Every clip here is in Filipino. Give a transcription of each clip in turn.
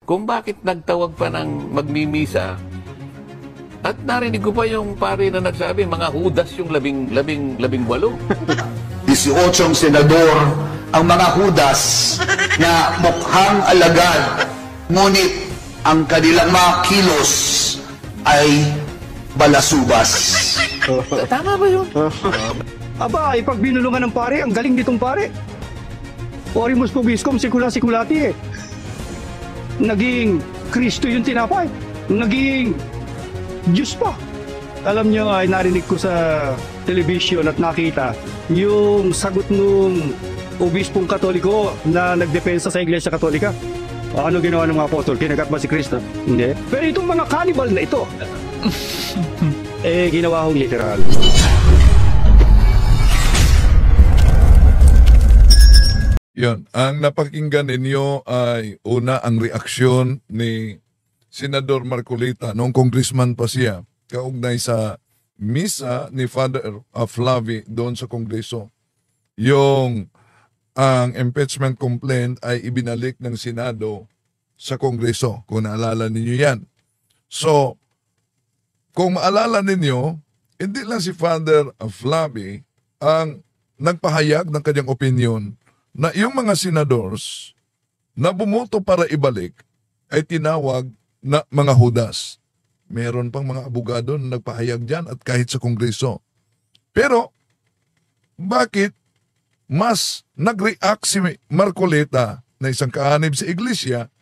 kung bakit nagtawag pa ng magmimisa at narinig ko pa yung pare na nagsabi, mga hudas yung labing walo. 18 senador ang mga hudas na mukhang alagad, ngunit ang kanilang mga kilos ay balasubas. Tama ba yun? Aba, pag binulungan ng pare, ang galing nitong pare. Orimus Pobiscum, sikula-sikulati eh. Naging Kristo yung tinapay. Naging Diyos pa. Alam niyo, ay narinig ko sa television at nakita yung sagot nung obispong Katoliko na nagdepensa sa Iglesia Katolika. Ano ginawa ng mga apostol? Kinagat ba si Kristo? Hindi. Pero itong mga cannibal na ito, ginawa kong literal. Yun, ang napakinggan ninyo ay una ang reaksyon ni Senador Marcolita noong congressman pa siya kaugnay sa misa ni Father Flavi doon sa Kongreso. Yung ang impeachment complaint ay ibinalik ng Senado sa Kongreso, kung naalala ninyo yan. So, kung maalala ninyo, hindi lang si Father Flavi ang nagpahayag ng kanyang opinion na yung mga senadors na bumoto para ibalik ay tinawag na mga hudas. Meron pang mga abogado na nagpahayag dyan at kahit sa Kongreso. Pero, bakit mas nag-react si Marcolita na isang kaanib sa iglesia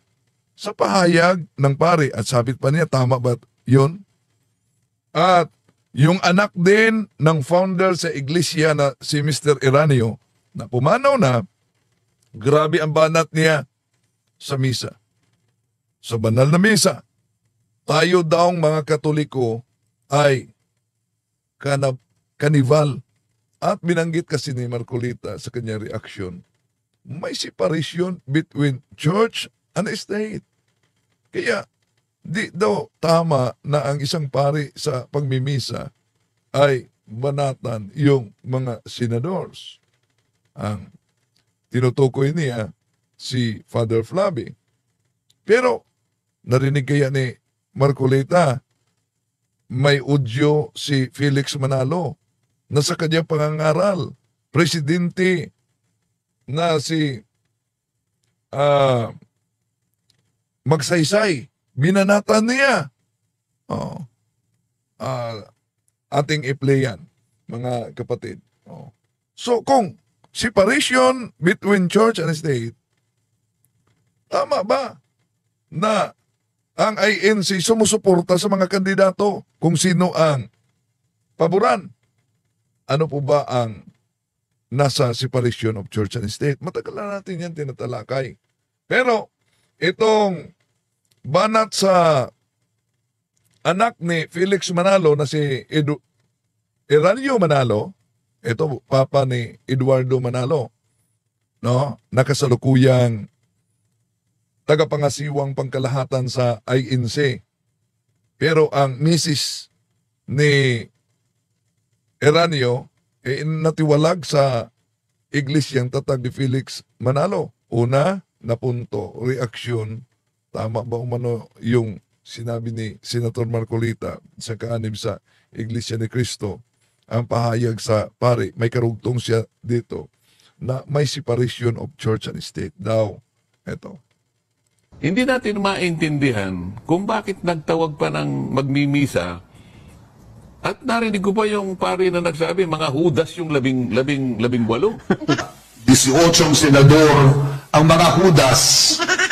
sa pahayag ng pare? At sabi pa niya, tama ba yun? At yung anak din ng founder sa iglesia na si Mr. Eranio na pumanaw na, grabe ang banat niya sa misa. Sa banal na misa, tayo daong mga Katoliko ay kanibal. At binanggit kasi ni Marcolita sa kanyang reaksyon, may separation between church and state. Kaya di daw tama na ang isang pari sa pagmimisa ay banatan yung mga senadors. Ang tinutukoy niya si Father Flavi. Pero narinig kaya ni Marcolita, may audio si Felix Manalo na sa kanyang pangangaral, presidente na si Magsaysay, binanatan niya. Ating i-play yan, mga kapatid. So kung separation between church and state, tama ba na ang INC sumusuporta sa mga kandidato kung sino ang paboran? Ano po ba ang nasa separation of church and state? Matagal na natin yan tinatalakay. Pero itong banat sa anak ni Felix Manalo na si Eranio Manalo, ito papa ni Eduardo Manalo, no? Nakasalukuyang tagapangasiwang pangkalahatan sa INC. Pero ang misis ni Eranio natiwalag sa iglesyang tatag ni Felix Manalo. Una, na punto, reaksyon, tama ba umano yung sinabi ni Senator Marcolita sa kaanib sa Iglesia ni Cristo, ang pahayag sa pare, may karugtong siya dito na may separation of church and state daw. Ito. Hindi natin maintindihan kung bakit nagtawag pa ng magmimisa at narinig ko pa yung pare na nagsabi, mga hudas yung labing walo. 18 senador ang mga hudas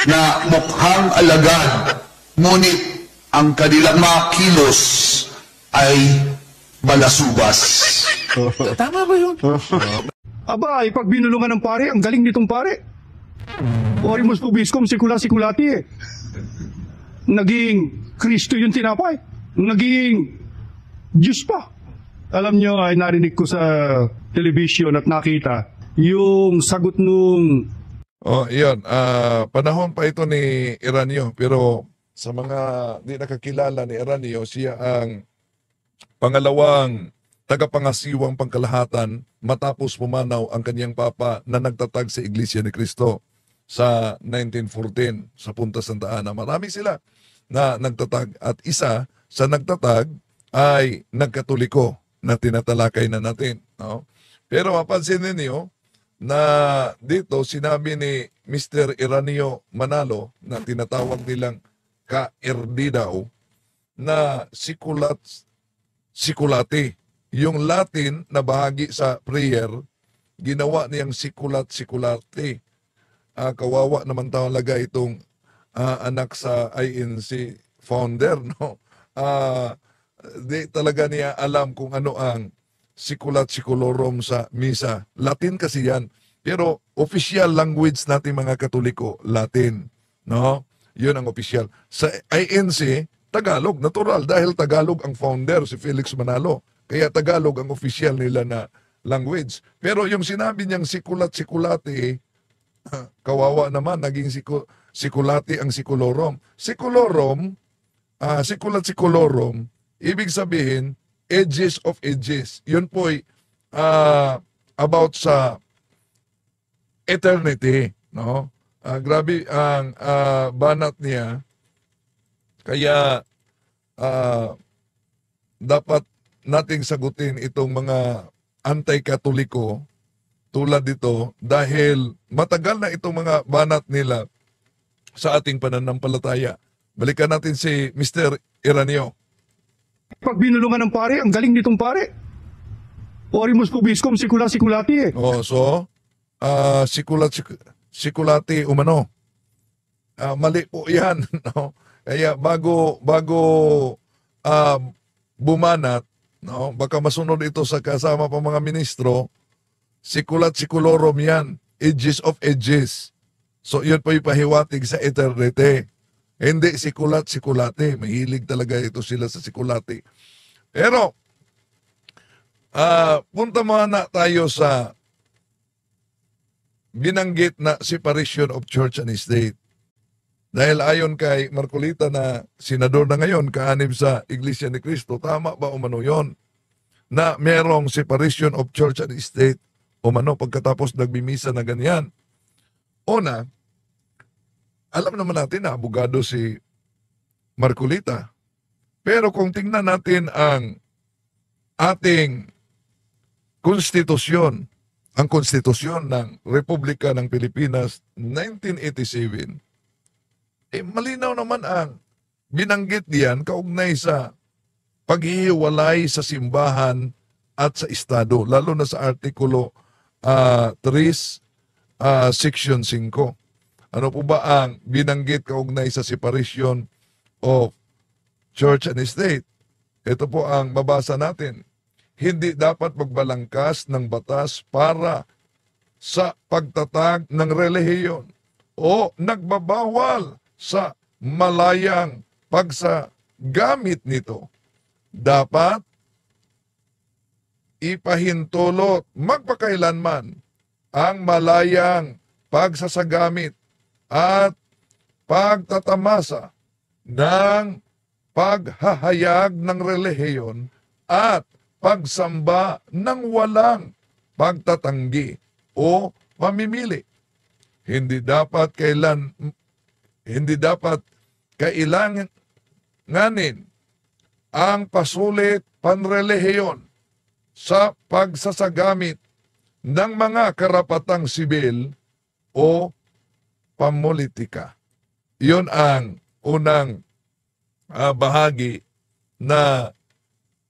na mukhang alagad, ngunit ang kanilang mga kilos ay balasubas. Tama ba yun? Aba, pag binulungan ng pare, ang galing nitong pare. Orimus Pobiscum, sikula-sikulati eh. Naging Kristo yung tinapay. Naging Diyos pa. Alam niyo, ay narinig ko sa television at nakita yung sagot nung... Iyon. Panahon pa ito ni Eranio, pero sa mga di nakakilala ni Eranio, siya ang pangalawang tagapangasiwang pangkalahatan matapos pumanaw ang kanyang papa na nagtatag sa Iglesia ni Cristo. sa 1914 sa Punta Santa Ana. Marami sila na nagtatag at isa sa nagtatag ay nagkatoliko na tinatalakay na natin. No? Pero mapansin ninyo na dito sinabi ni Mr. Iranio Manalo na tinatawag nilang ka-RD daw na sikulati. Yung Latin na bahagi sa prayer, ginawa niyang sikulati. Kawawa naman talaga itong anak sa INC founder, no? Di talaga niya alam kung ano ang sikulat sikulorum sa misa. Latin kasi yan. Pero official language natin mga Katoliko, Latin, no? Yun ang official. Sa INC, Tagalog, natural dahil Tagalog ang founder si Felix Manalo. Kaya Tagalog ang official nila na language. Pero yung sinabi niyang sikulat-sikulati, kawawa naman, naging sikulati ang sikulorum. Sikulat-sikulorum, ibig sabihin, ages of ages. Yun po'y about sa eternity. No? Grabe ang banat niya. Kaya dapat nating sagutin itong mga anti-katoliko tulad dito dahil matagal na itong mga banat nila sa ating pananampalataya. Balikan natin si Mr. Iranio. Pag binulungan ng pare, ang galing nitong pare. Orimus Pubiscum, sikula-sikulati eh. Sikulati umano. Mali po yan. No? Kaya bago bumanat, no, baka masunod ito sa kasama pa mga ministro, sikulat-sikulorum yan, ages of ages. So yun po ipahiwatig sa eternity. Hindi sikulat-sikulati. Mahilig talaga ito sila sa sikulati. Pero, punta muna tayo sa binanggit na separation of church and state. Dahil ayon kay Marcolita na senador na ngayon, kaanib sa Iglesia ni Cristo, tama ba umano yun? Na merong separation of church and state umano pagkatapos nagbimisa na ganyan. Una, alam naman natin na abogado si Marcolita. Pero kung tingnan natin ang ating konstitusyon, ang konstitusyon ng Republika ng Pilipinas 1987, malinaw naman ang binanggit diyan kaugnay sa paghihiwalay sa simbahan at sa Estado, lalo na sa Artikulo 3, Section 5. Ano po ba ang binanggit kaugnay sa separation of church and state? Ito po ang babasa natin. Hindi dapat magbalangkas ng batas para sa pagtatag ng relihiyon o nagbabawal sa malayang pagsagamit nito. Dapat ipahintulot magpakailanman ang malayang pagsasagamit at pagtatamasa ng paghahayag ng relihiyon at pagsamba ng walang pagtatanggi o pamimili. Hindi dapat kailanganin ang pasulit panrelihiyon sa pagsasagamit ng mga karapatang sibil o pamolitika. Iyon ang unang bahagi na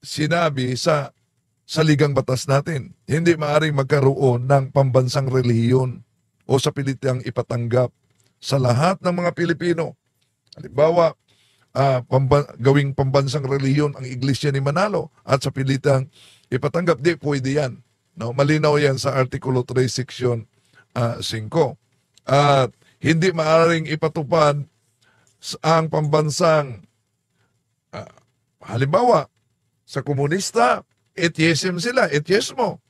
sinabi sa saligang batas natin. Hindi maaaring magkaroon ng pambansang relihiyon o sa pilitang ipatanggap sa lahat ng mga Pilipino. Halimbawa, gawing pambansang relihiyon ang Iglesia ni Manalo at sa pilitang ipatanggap, di pwede yan. No? Malinaw yan sa Artikulo 3, Section 5. At hindi maaaring ipatupad ang pambansang halimbawa, sa komunista, atheism sila, atheismo.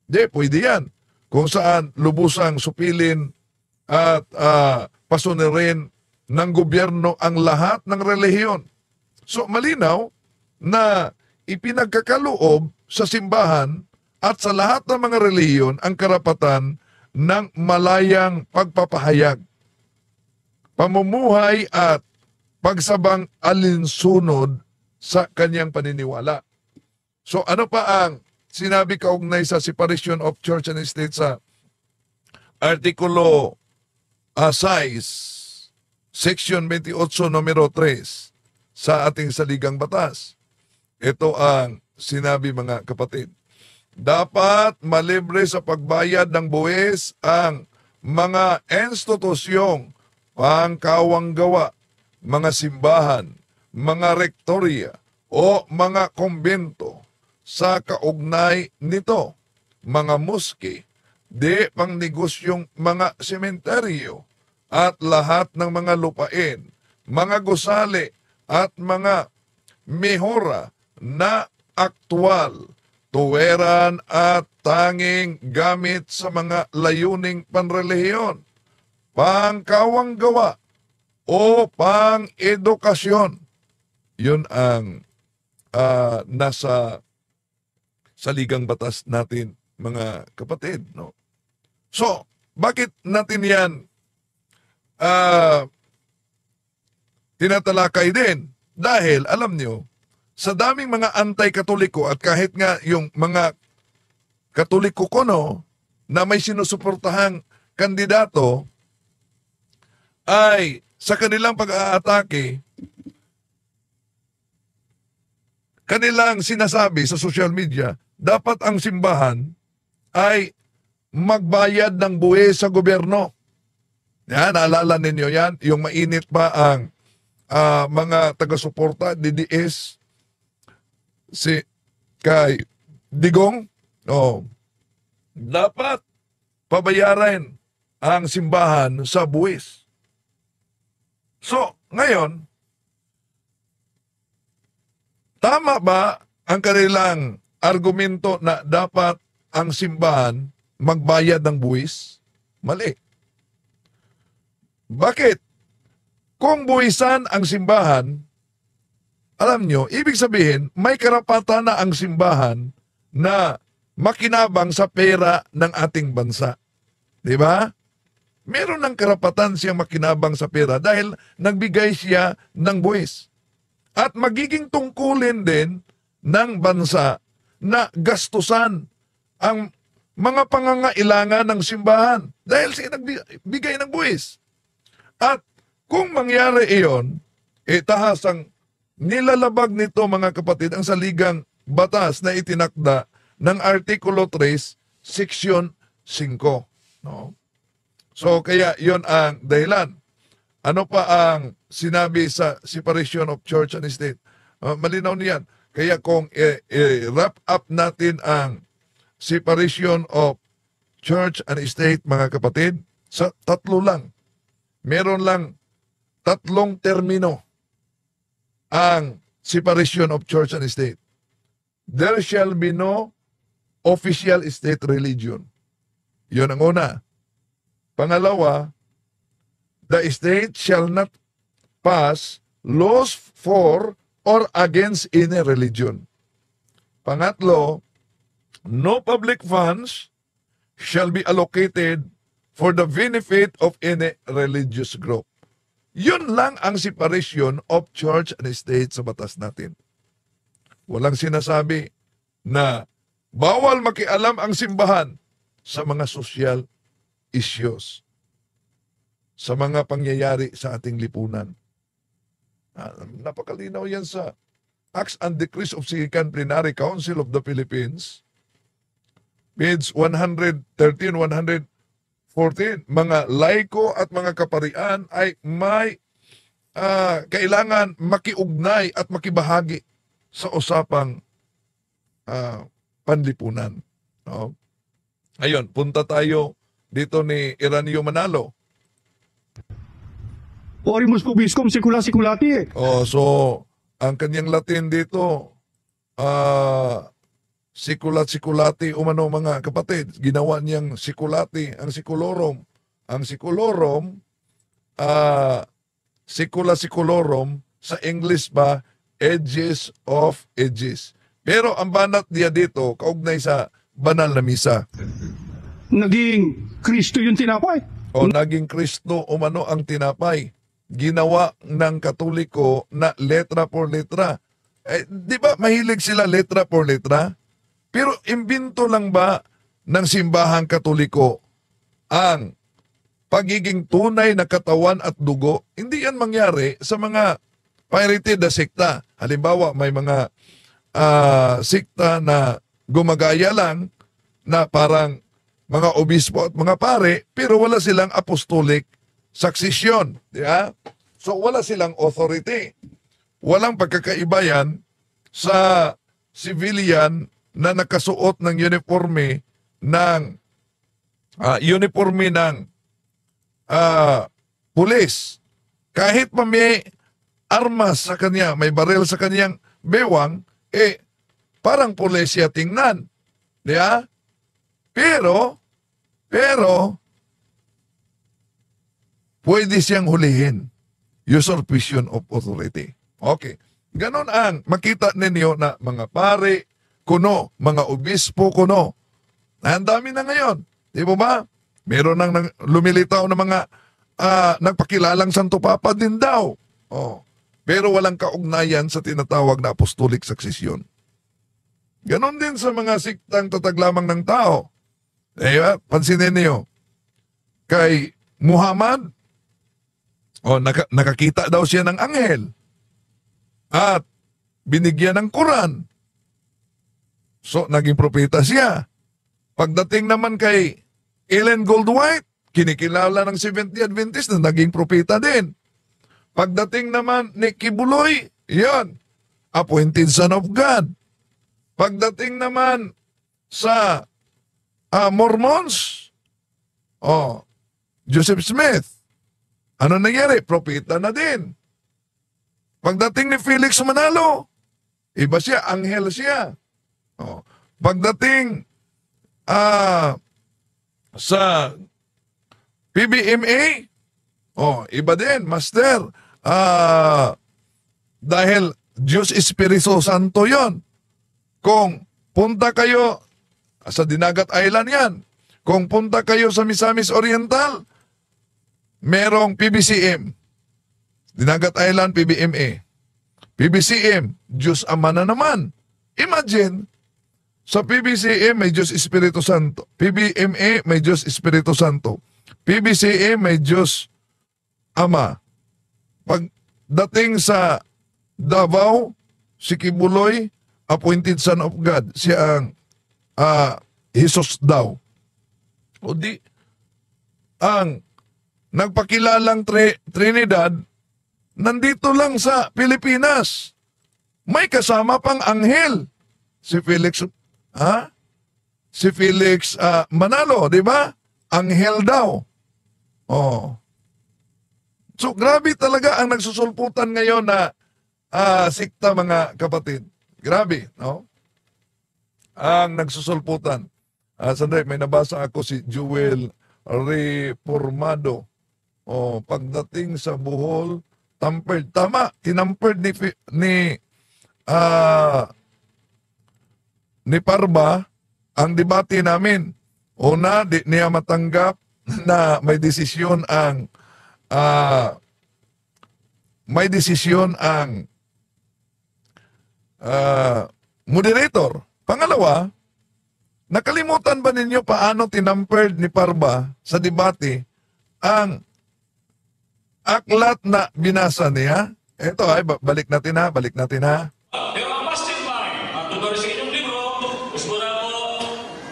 Di, pwede yan. Kung saan lubusang supilin at pasunurin ng gobyerno ang lahat ng relihiyon. So malinaw na ipinagkakaloob sa simbahan at sa lahat ng mga relihiyon ang karapatan ng malayang pagpapahayag, pamumuhay at pagsabang alinsunod sa kanyang paniniwala. So ano pa ang sinabi kaugnay sa separation of church and state sa Artikulo 6, Section 28, numero 3 sa ating saligang batas? Ito ang sinabi, mga kapatid. Dapat malibre sa pagbayad ng buwis ang mga institusyong pangkawanggawa, mga simbahan, mga rektorya o mga kumbento sa kaugnay nito, mga moske, di pangnegosyong mga sementeryo at lahat ng mga lupain, mga gusali at mga mehora na aktwal, tuweran at tanging gamit sa mga layuning panrelihiyon, pangkawanggawa o pang-edukasyon. Yun ang nasa saligang batas natin, mga kapatid. No? So, bakit natin yan tinatalakay din? Dahil, alam nyo, sa daming mga anti-katoliko at kahit nga yung mga katoliko kono na may sinusuportahang kandidato ay sa kanilang pag-aatake, kanilang sinasabi sa social media, dapat ang simbahan ay magbayad ng buwis sa gobyerno. Yan, naalala ninyo yan, yung mainit pa ang mga taga-suporta, DDS, si kay Digong, dapat pabayaran ang simbahan sa buwis. So, ngayon, tama ba ang kanilang argumento na dapat ang simbahan magbayad ng buwis? Mali. Bakit? Kung buwisan ang simbahan, alam nyo, ibig sabihin, may karapatan na ang simbahan na makinabang sa pera ng ating bansa. Di ba? Meron ng karapatan siyang makinabang sa pera dahil nagbigay siya ng buwis. At magiging tungkulin din ng bansa na gastusan ang mga pangangailangan ng simbahan dahil siya nagbigay ng buwis. At kung mangyari iyon, tahasang nilalabag nito, mga kapatid, ang saligang batas na itinakda ng Artikulo 3, Section 5. No? So, kaya yon ang dahilan. Ano pa ang sinabi sa separation of church and state? Malinaw niyan. Kaya kung wrap up natin ang separation of church and state, mga kapatid, sa tatlo lang. Meron lang tatlong termino ang separation of church and state. There shall be no official state religion. Yun ang una. Pangalawa, the state shall not pass laws for or against any religion. Pangatlo, no public funds shall be allocated for the benefit of any religious group. Yun lang ang separation of church and state sa batas natin. Walang sinasabi na bawal makialam ang simbahan sa mga social issues, sa mga pangyayari sa ating lipunan. Napakalinaw yan sa Acts and Decrees of Second Plenary Council of the Philippines, page 113, 114. Mga laiko at mga kaparian ay may kailangan makiugnay at makibahagi sa usapang panlipunan. No? Ayun, punta tayo dito ni Eranio Manalo. Orimus Pubiscum Secula Seculati eh. So, ang kanyang Latin dito, Siculati umano, mga kapatid. Ginawa niyang Siculati, ang Siculorum. Ang Siculorum, Sicula Siculorum, sa English ba, Edges of Edges. Pero ang banat niya dito, kaugnay sa banal na misa. Naging Kristo yung tinapay. O naging Kristo umano ang tinapay. Ginawa ng Katoliko na letra por letra. Di ba mahilig sila letra por letra? Pero imbento lang ba ng simbahang Katoliko ang pagiging tunay na katawan at dugo? Hindi yan mangyari sa mga pirated na sekta. Halimbawa, may mga sekta na gumagaya lang na parang mga obispo at mga pare, pero wala silang apostolic succession. Di ba? So wala silang authority. Walang pagkakaiba yan sa civilian na nakasuot ng uniforme ng pulis. Kahit pa may armas sa kanya, may baril sa kanyang bewang, parang pulis siya tingnan. Di ba? Pero, pwede siyang hulihin. Usurpation of authority. Okay. Ganon ang makita ninyo na mga pare, kuno, mga obispo, kuno. Ang dami na ngayon. Di ba ba? Meron nang lumilitaw na mga nagpakilalang Santo Papa din daw. Oh. Pero walang kaugnayan sa tinatawag na apostolic succession. Ganon din sa mga siktang tatag lamang ng tao. Pansinin niyo, kay Muhammad, nakakita daw siya ng anghel at binigyan ng Quran. So, naging propeta siya. Pagdating naman kay Ellen Goldwhite, kinikilala ng Seventh-day Adventist na naging propeta din. Pagdating naman ni Kibuloy, yan, appointed son of God. Pagdating naman sa Mormons, Joseph Smith, ano nangyari? Propeta na din. Pagdating ni Felix Manalo, iba siya, anghel siya. Pagdating sa PBMA, iba din, master. Dahil Diyos Espiritu Santo yon. Kung punta kayo sa Dinagat Island yan, kung punta kayo sa Misamis Oriental, merong PBCM. Dinagat Island, PBMA. PBCM, Diyos Ama na naman. Imagine, sa PBCM may Diyos Espiritu Santo. PBMA may Diyos Espiritu Santo. PBCM may Diyos Ama. Pagdating sa Davao, si Kibuloy, appointed son of God. Siya ang Jesus daw. O di, ang nagpakilalang Trinidad, nandito lang sa Pilipinas. May kasama pang anghel. Si Felix Manalo, di ba? Anghel daw. So, grabe talaga ang nagsusulputan ngayon na sikta, mga kapatid. Grabe, no? Ang nagsusulputan. Sandali, may nabasa ako si Joel Reformado. Pagdating sa Bohol, tampered. Tama, tinampered ni Parba ang debate namin. Una, di niya matanggap na may desisyon ang moderator. Pangalawa, nakalimutan ba ninyo paano tinampered ni Parba sa debate ang aklat na binasa niya? Ito ay, balik natin ha. Pero ang mastermind, ang tutor sa inyong libro, gusto na po,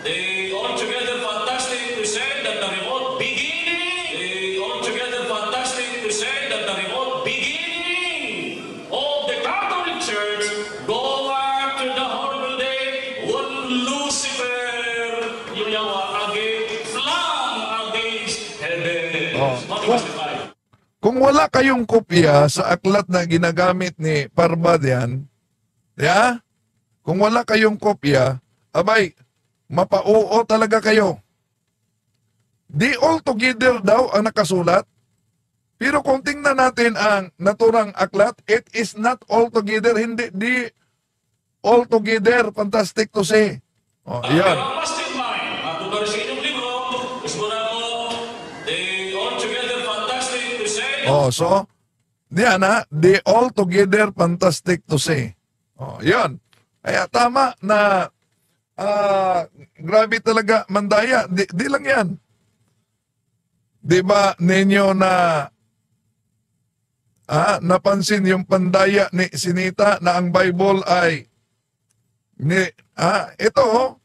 they altogether fantastic to say that the remote beginning, they altogether fantastic to say that the remote beginning of the Catholic Church go back to the horrible day when Lucifer, yung yawa, against heaven. Mastermind. Kung wala kayong kopya sa aklat na ginagamit ni Parbadian, kung wala kayong kopya, abay, mapauo talaga kayo. Di all together daw ang nakasulat, pero kung tingnan natin ang naturang aklat, it is not all together, di all together, fantastic to say. Pero Yan. ang mastermind, ang tutor sa inyong libro, gusto na po, Oh, so, diyan ha, they all together fantastic to say. Oh, yun. Kaya tama na grabe talaga mandaya. Di lang yan. Di ba ninyo na napansin yung pandaya ni Sinita na ang Bible ay ito oh.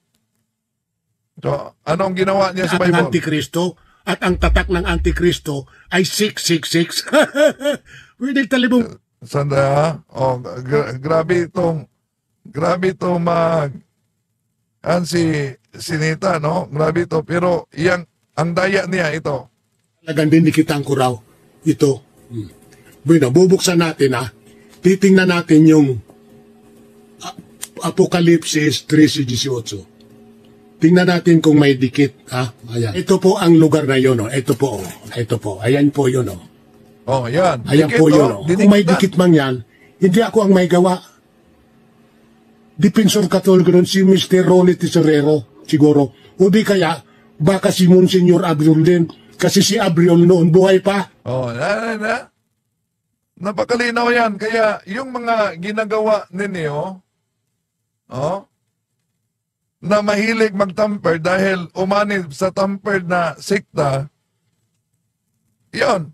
So, anong ginawa niya sa Ang Bible? Antikristo at ang tatak ng Antikristo ay 666. Pwede talibong Sanda, oh, grabe itong si Sinita, no? Grabe ito. Pero ang daya niya ito. talagang dinikitan ko raw. Ito. Bueno, bubuksan natin Titingnan natin yung Apokalipsis 13:18. Tingnan natin kung may dikit. Ayan. Ito po ang lugar na yun. Ito po. Ito po. Ayan po yun. Oh, yan. Ayan Dikit, po yun. oh. Kung may Dinikit na. dikit man yan, hindi ako ang may gawa. Dipensor Katoliko ron si Mr. Ronnie Tesorero, siguro. O di kaya, baka si Monsignor Abriol din. Kasi si Abriol noon buhay pa. Oh, napakalinaw yan. Kaya yung mga ginagawa ninyo, na mahilig mag-tamper dahil umanib sa tamper na sekta, yun.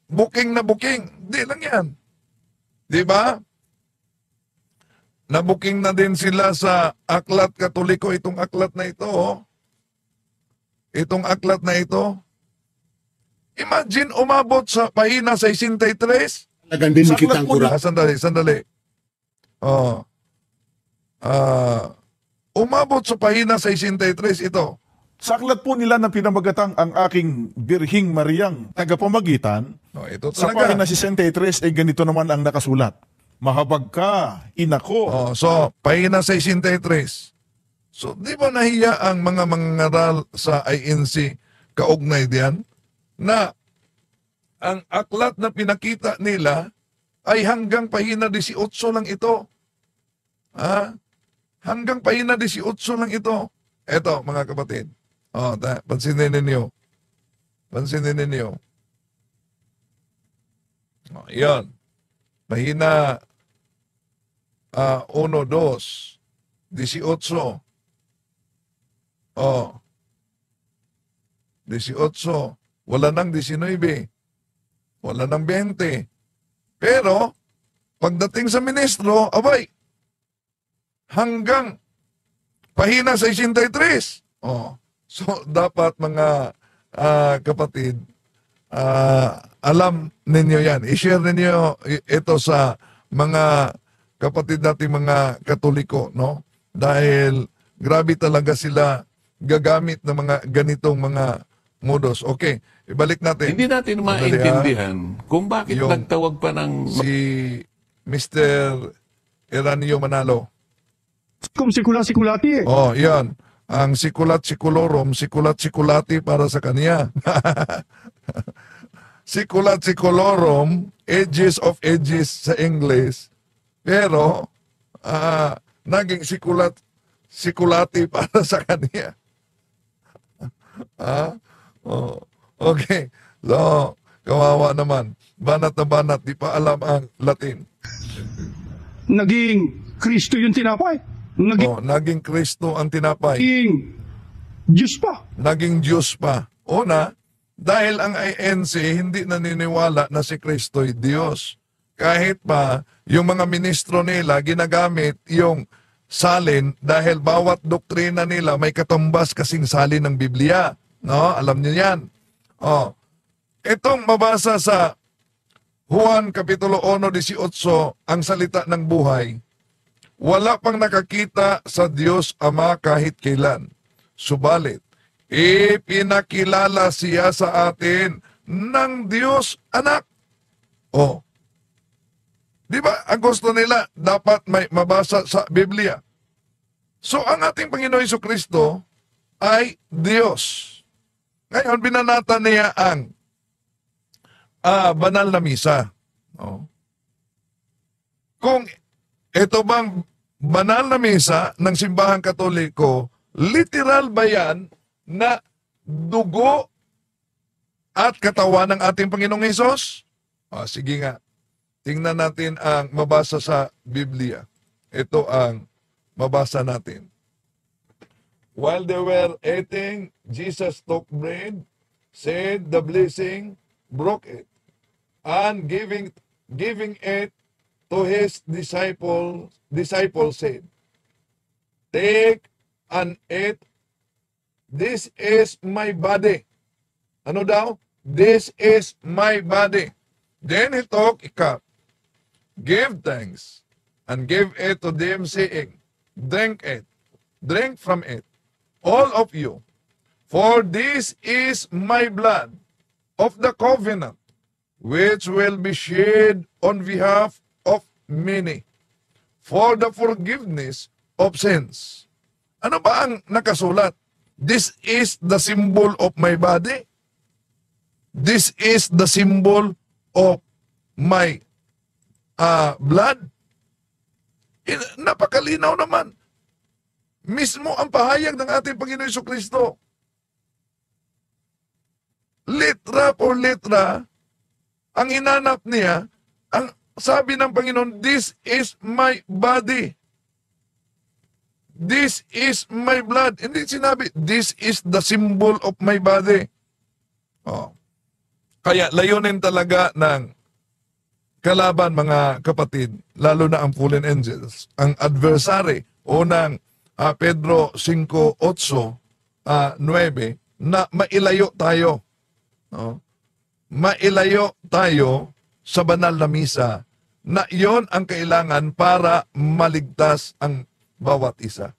Booking na booking. Di lang yan. Di ba? Na-booking na din sila sa Aklat Katoliko. Itong aklat na ito, Itong aklat na ito. Imagine, umabot sa pahina 63. Talagang dinikitan ko raw. Sandali. Umabot sa pahina 63 ito. Sa aklat po nila na pinamagatang ang aking Birhing Mariang tagapamagitan, Ito sa talaga. pahina 63 ay ganito naman ang nakasulat. Mahabag ka, inako. So, pahina 63. So, di ba nahiya ang mga mangaral sa INC kaugnay diyan na ang aklat na pinakita nila ay hanggang pahina 18 lang ito. Hanggang pahina 18 lang ito. Eto, mga kapatid. Pansinin ninyo. Yan. Pahina 1, 2, 18. 18. Wala nang 19. Wala nang 20. Pero, pagdating sa ministro, abay, hanggang pahina 63. So, dapat mga kapatid, alam ninyo yan. I-share ninyo ito sa mga kapatid nating mga Katoliko, no? Dahil grabe talaga sila gagamit ng mga ganitong mga modus. Okay, ibalik natin. Hindi natin maintindihan kung bakit Yung nagtawag pa ng Si Mr. Eranio Manalo. Kung sikula-sikulati Yan. Ang sikulat-sikulorum, sikulat-sikulati para sa kanya. Sikulat-sikulorum, ages of ages sa English. Pero, naging sikulati para sa kanya. Okay. So, kawawa naman. Banat na banat, di pa alam ang Latin. Naging Kristo yung tinapay. Naging Kristo ang tinapay. Naging Diyos pa. Naging Diyos pa. Una, dahil ang INC hindi naniniwala na si Kristo'y Diyos. Kahit pa yung mga ministro nila ginagamit yung salin dahil bawat doktrina nila may katumbas kasing salin ng Biblia. No? Alam niyo yan. Itong mabasa sa Juan Kapitulo 1:18, ang salita ng buhay. Wala pang nakakita sa Diyos Ama kahit kailan. Subalit, ipinakilala siya sa atin ng Diyos Anak. Di ba? Ang gusto nila, dapat may mabasa sa Biblia. So, ang ating Panginoon Jesucristo ay Diyos. Ngayon, binanata niya ang banal na misa. Kung ito bang banal na misa ng Simbahang Katoliko, literal ba yan na dugo at katawan ng ating Panginoong Hesus? Sige nga. Tingnan natin ang mabasa sa Biblia. Ito ang mabasa natin. While they were eating, Jesus took bread, said the blessing, broke it, and giving it to his disciples said, "Take and eat. This is my body." Ano daw? This is my body. Then he took a cup, gave thanks, and gave it to them, saying, "Drink it, drink from it, all of you, for this is my blood of the covenant, which will be shed on behalf of many, for the forgiveness of sins." Ano ba ang nakasulat? This is the symbol of my body. This is the symbol of my blood. Napakalinaw naman. Mismo ang pahayag ng ating Panginoon Jesucristo. Letra por letra, ang hinanap niya, ang sabi ng Panginoon, this is my body. This is my blood. Hindi sinabi, this is the symbol of my body. Kaya layunin talaga ng kalaban, mga kapatid, lalo na ang fallen angels, ang adversary o ng Pedro 5:8, 9, na mailayo tayo. Mailayo tayo sa banal na misa na iyon ang kailangan para maligtas ang bawat isa.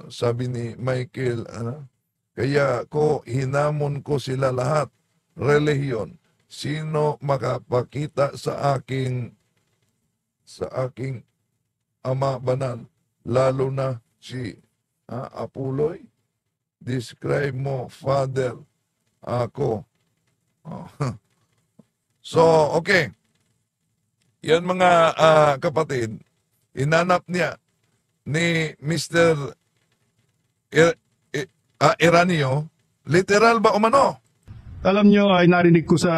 Sabi ni Michael, kaya ko hinamon ko sila lahat, relihiyon, sino makapakita sa aking ama banal, lalo na si Apuloy, describe mo, Father, ako. So, okay. Yan mga kapatid, inanap niya ni Mr. Eranio, literal ba umano? Alam nyo, ay narinig ko sa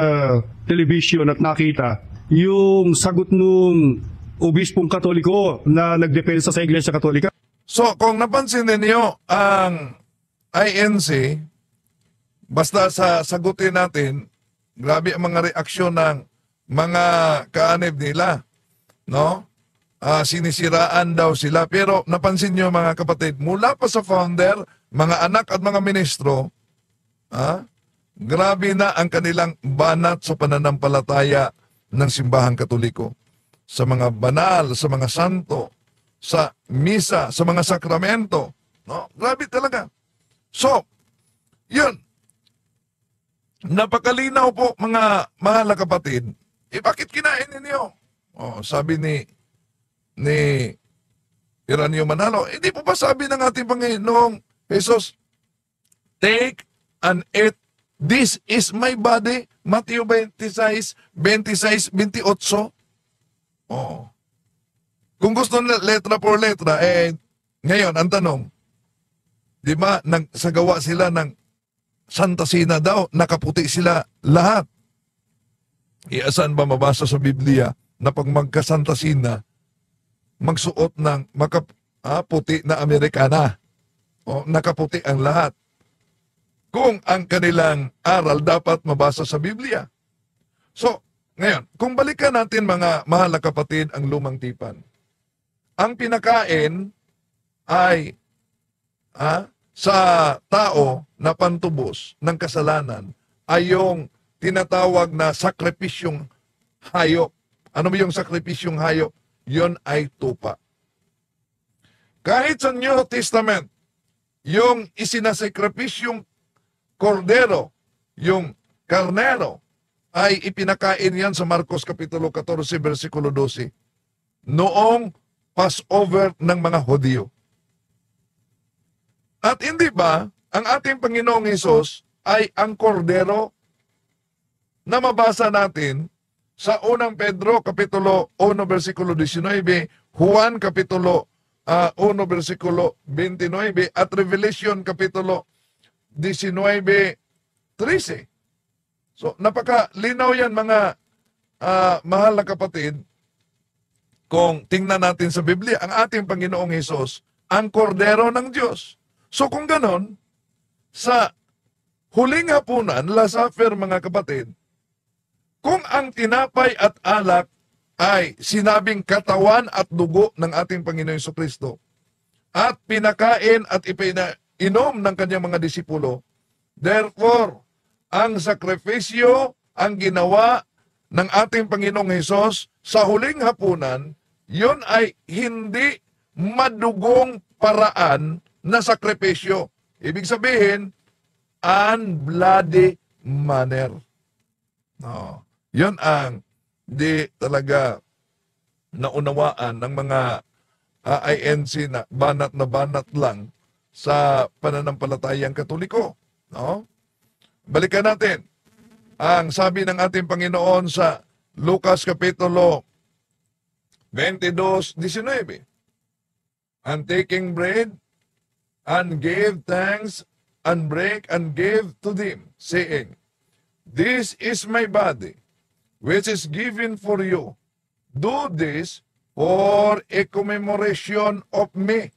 television at nakita yung sagot nung obispong Katoliko na nagdepensa sa Iglesia Katolika. So, kung napansin ninyo, ang INC, basta sa sagutin natin, grabe ang mga reaksyon ng mga kaanib nila. No? Sinisiraan daw sila. Pero napansin nyo mga kapatid, mula pa sa founder, mga anak at mga ministro, grabe na ang kanilang banat sa pananampalataya ng simbahang Katoliko. Sa mga banal, sa mga santo, sa misa, sa mga sakramento. No? Grabe talaga. So, yun. Napakalinaw po mga mahal na kapatid. Bakit kinain ninyo? Sabi ni Eranio Manalo, hindi po ba sabi ng ating Panginoong Jesus, take and eat, this is my body, Matthew 26, 28. Kung gusto na letra por letra, ngayon, ang tanong, di ba, nagsagawa sila ng Santa Cena daw, nakaputi sila lahat. Saan ba mabasa sa Biblia na pag magka-Santa Cena, magsuot ng puti na Amerikana? Nakaputi ang lahat. Kung ang kanilang aral dapat mabasa sa Biblia. So, ngayon, kung balikan natin mga mahal na kapatid ang lumang tipan, ang pinakain ay sa tao na pantubos ng kasalanan ay yung tinatawag na sakripisyong hayop. Ano ba yung sakripisyong hayop? Yon ay tupa. Kahit sa New Testament, yung isinasakripisyong kordero, yung karnero, ay ipinakain yan sa Marcos Kapitulo 14, versikulo 12. Noong Passover ng mga Hudyo. At hindi ba, ang ating Panginoong Hesus ay ang kordero na mabasa natin sa unang Pedro Kapitulo 1, versikulo 19, Juan Kapitulo 1, versikulo 29, at Revelation Kapitulo 19, 13. So, napakalinaw yan mga mahal na kapatid. Kung tingnan natin sa Biblia, ang ating Panginoong Hesus, ang kordero ng Diyos. So kung ganon, sa huling hapunan, Last Supper mga kapatid, kung ang tinapay at alak ay sinabing katawan at dugo ng ating Panginoong Jesucristo, at pinakain at ipinainom ng kanyang mga disipulo, therefore, ang sakripisyo, ang ginawa ng ating Panginoong Hesus sa huling hapunan, yun ay hindi madugong paraan na sakripisyo. Ibig sabihin, unbloody manner. No. Yun ang di talaga naunawaan ng mga INC na banat lang sa pananampalatayang Katoliko. No? Balikan natin ang sabi ng ating Panginoon sa Lucas Kapitulo 22:19. And taking bread, and gave thanks, and break, and gave to them, saying, This is my body, which is given for you. Do this for a commemoration of me.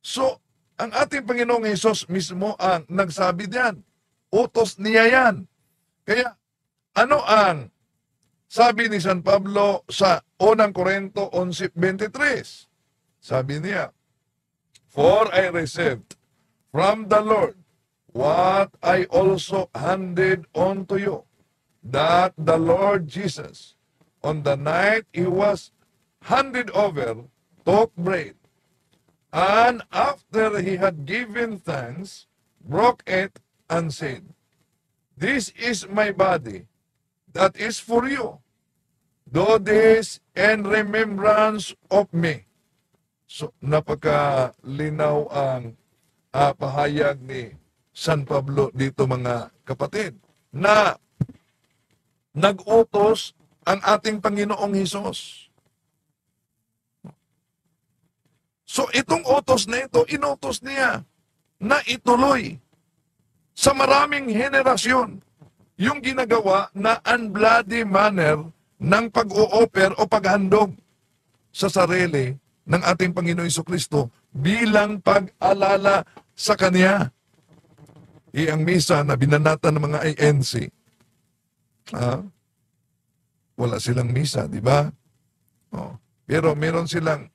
So, ang ating Panginoong Hesus mismo ang nagsabi diyan. Utos niya yan. Kaya, ano ang sabi ni San Pablo sa 1 Corinto 11:23? Sabi niya, For I received from the Lord what I also handed on to you, that the Lord Jesus, on the night he was handed over, took bread, and after he had given thanks, broke it, and said, This is my body, that is for you. Do this in remembrance of me. So, napakalinaw ang pahayag ni San Pablo dito mga kapatid, na nag-utos ang ating Panginoong Hesus. So, itong utos na ito, inutos niya na ituloy sa maraming henerasyon yung ginagawa na unbloody manner ng pag-o-offer o paghandog sa sarili ng ating Panginoon Jesucristo bilang pag-alala sa Kanya. Ang misa na binanatan ng mga INC, wala silang misa, di ba? Pero meron silang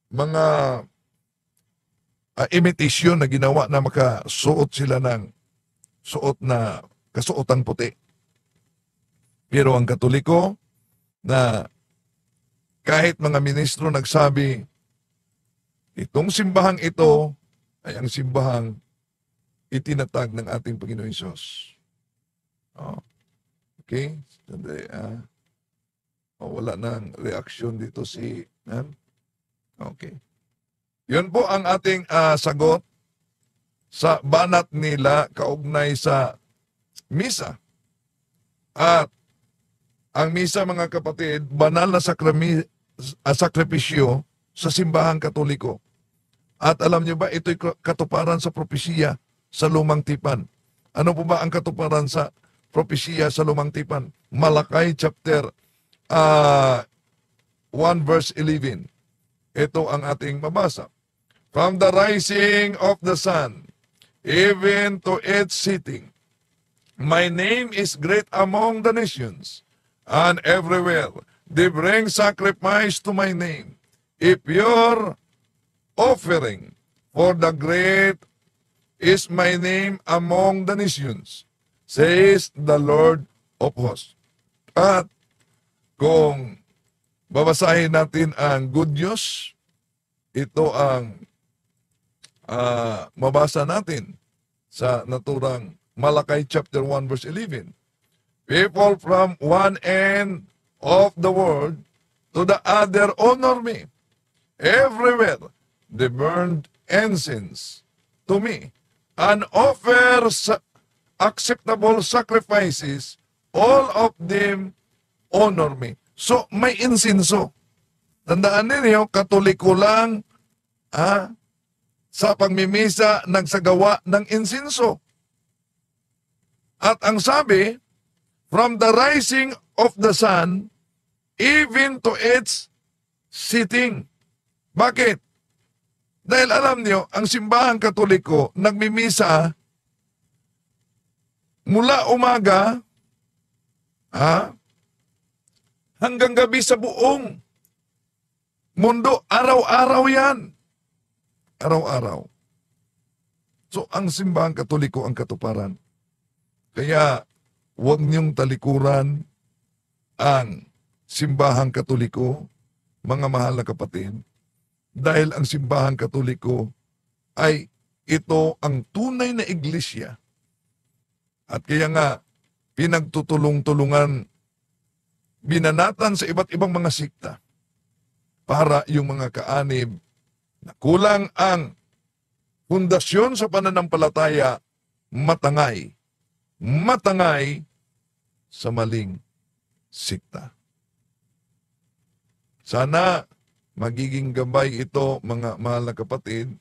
mga imitasyon na ginawa na makasuot sila ng suot na kasuotan puti. Pero ang Katoliko na kahit mga ministro nagsabi, itong simbahang ito ay ang simbahang itinatag ng ating Panginoon Hesus. Okay? Wala nang reaksyon dito si... Okay. Yun po ang ating sagot sa banat nila kaugnay sa misa. At ang misa, mga kapatid, banal na sakripisyo sa simbahang Katoliko. At alam niyo ba, ito'y katuparan sa propesiya sa Lumang Tipan. Ano po ba ang katuparan sa propesiya sa Lumang Tipan? Malakay chapter 1 verse 11. Ito ang ating mabasa. From the rising of the sun, even to its setting, my name is great among the nations, and everywhere they bring sacrifice to my name. A pure offering, for the great is my name among the nations, says the Lord of hosts. At kung babasahin natin ang good news, ito ang mabasa natin sa naturang Malakay chapter 1 verse 11. People from one end of the world to the other honor me. Everywhere they burned incense to me and offer acceptable sacrifices. All of them honor me. So, may insinso. Tandaan ninyo, Katoliko lang sa pagmimisa nagsagawa ng insinso. At ang sabi, from the rising of the sun, even to its setting. Bakit? Dahil alam niyo, ang simbahang Katoliko nagmimisa mula umaga hanggang gabi sa buong mundo. Araw-araw yan. Araw-araw. So, ang simbahang Katoliko ang katuparan. Kaya, huwag niyong talikuran ang simbahang Katoliko, mga mahal na kapatid, dahil ang simbahang Katoliko ay ito ang tunay na iglesia. At kaya nga, pinagtutulong-tulungan, binanatan sa iba't ibang mga sikta para yung mga kaanib na kulang ang pundasyon sa pananampalataya matangay sa maling sikta. Sana magiging gabay ito, mga mahal na kapatid,